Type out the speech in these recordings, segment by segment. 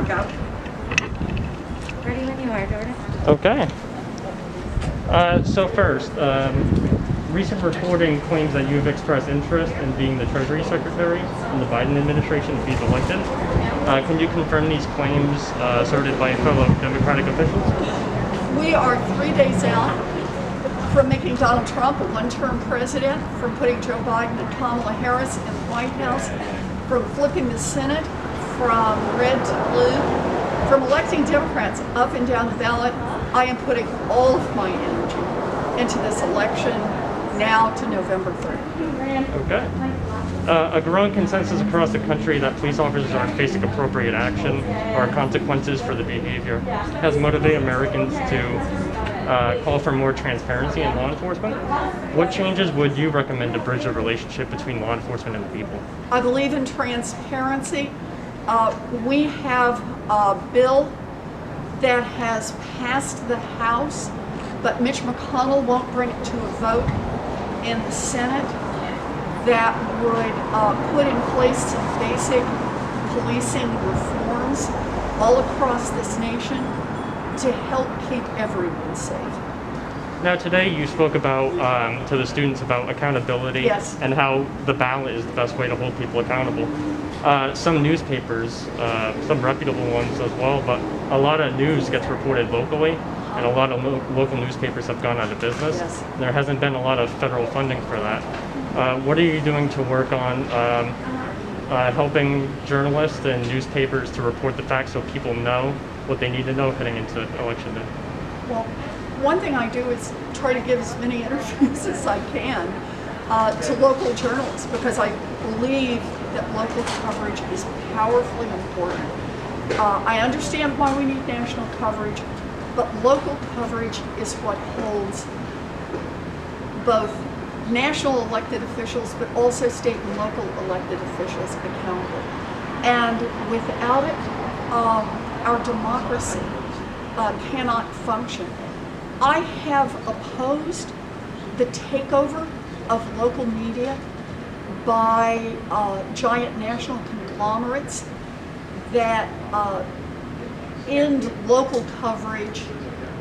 Go. Ready when you are, Jordan. Okay. So first, recent reporting claims that you have expressed interest in being the Treasury Secretary in the Biden administration if he's elected. Can you confirm these claims asserted by fellow Democratic officials? We are 3 days out from making Donald Trump a one-term president, from putting Joe Biden and Kamala Harris in the White House, from flipping the Senate from red to blue, from electing Democrats up and down the ballot. I am putting all of my energy into this election now to November 3rd. Okay. A growing consensus across the country that police officers aren't facing appropriate action or consequences for the behavior has motivated Americans to call for more transparency in law enforcement. What changes would you recommend to bridge the relationship between law enforcement and the people? I believe in transparency. We have a bill that has passed the House, but Mitch McConnell won't bring it to a vote in the Senate, that would put in place some basic policing reforms all across this nation to help keep everyone safe. Now today you spoke about to the students about accountability. Yes. And how the ballot is the best way to hold people accountable. Some newspapers, some reputable ones as well, but a lot of news gets reported locally, and a lot of local newspapers have gone out of business. Yes. There hasn't been a lot of federal funding for that. What are you doing to work on helping journalists and newspapers to report the facts so people know what they need to know heading into election day? Well, one thing I do is try to give as many interviews as I can to local journalists, because I believe that local coverage is powerfully important. I understand why we need national coverage, but local coverage is what holds both national elected officials, but also state and local elected officials accountable. And without it, our democracy cannot function. I have opposed the takeover of local media by giant national conglomerates that end local coverage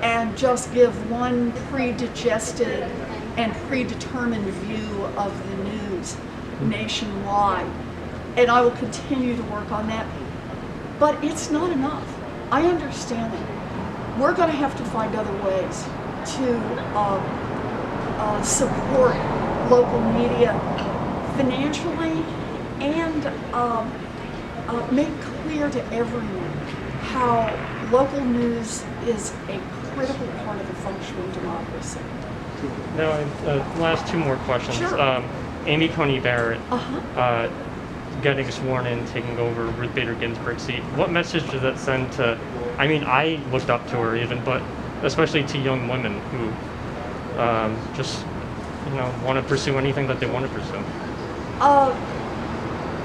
and just give one predigested and predetermined view of the news nationwide. And I will continue to work on that. But it's not enough. I understand it. We're going to have to find other ways to support local media financially and make clear to everyone how local news is a critical part of a functioning democracy. Now, last two more questions. Sure. Amy Coney Barrett getting sworn in, taking over Ruth Bader Ginsburg's seat. What message does that send to, I mean, I looked up to her even, but especially to young women who just, want to pursue anything that they want to pursue?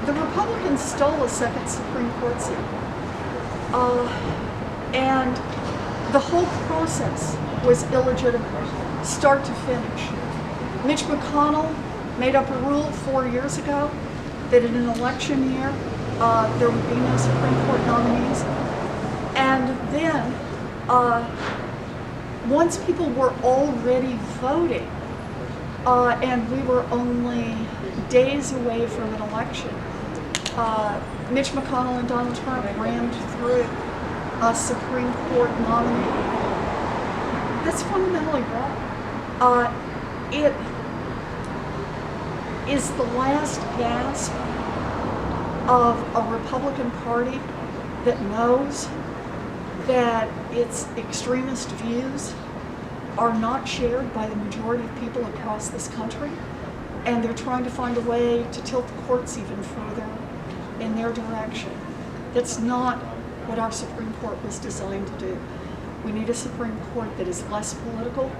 The Republicans stole a second Supreme Court seat. And the whole process was illegitimate, start to finish. Mitch McConnell made up a rule 4 years ago that in an election year, there would be no Supreme Court nominees. And then, once people were already voting, and we were only days away from an election, Mitch McConnell and Donald Trump rammed through a Supreme Court nominee. That's fundamentally wrong. It is the last gasp of a Republican Party that knows that its extremist views are not shared by the majority of people across this country, and they're trying to find a way to tilt the courts even further in their direction. That's not what our Supreme Court was designed to do. We need a Supreme Court that is less political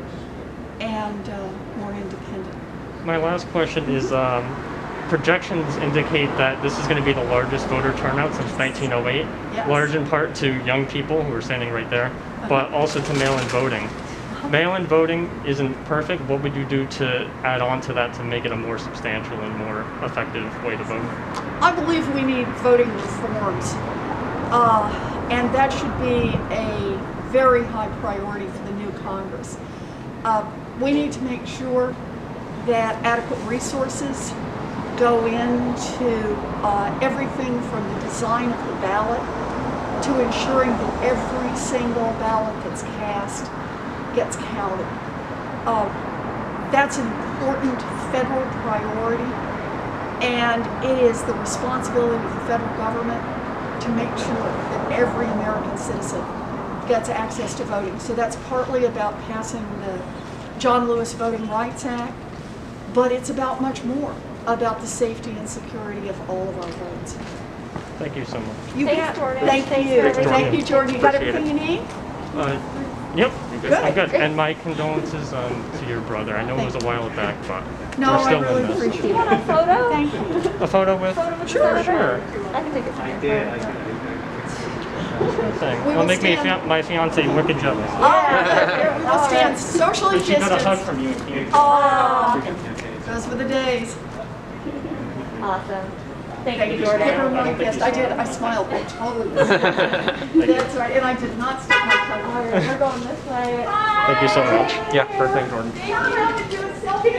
and more independent. My last question is, projections indicate that this is going to be the largest voter turnout since 1908, Yes. large in part to young people who are standing right there, but also to mail-in voting. Mail-in voting isn't perfect. What would you do to add on to that to make it a more substantial and more effective way to vote? I believe we need voting reforms. And that should be a very high priority for the new Congress. We need to make sure that adequate resources go into everything from the design of the ballot to ensuring that every single ballot that's cast gets counted. That's an important federal priority, and it is the responsibility of the federal government to make sure that every American citizen gets access to voting. So that's partly about passing the John Lewis Voting Rights Act, but it's about much more, about the safety and security of all of our votes. Thank you so much. You Thanks, bet. Jordan. Thank Thanks you. for everything. Thank you, Jordan. You got Appreciate everything you need? Yep, Good. I'm good. Great. And my condolences to your brother. I know it was a while back, but No, we're I still really in this. appreciate Do you want a it. photo? Thank you. A photo with? Sure, sure. I can take a picture. Thing. We It'll will make stand- my fiance wicked jealous. Here, we will stand socially But she got a hug distanced. from you. Keith. Oh, those were the days. Awesome. Thank Thank you, you, Jordan. Give her my best. I did. I smiled. I totally did. That's right. And I did not stick my tongue All out. right, we're going this way. Thank you so much. Yeah, perfect, Jordan. Do you have to do a selfie?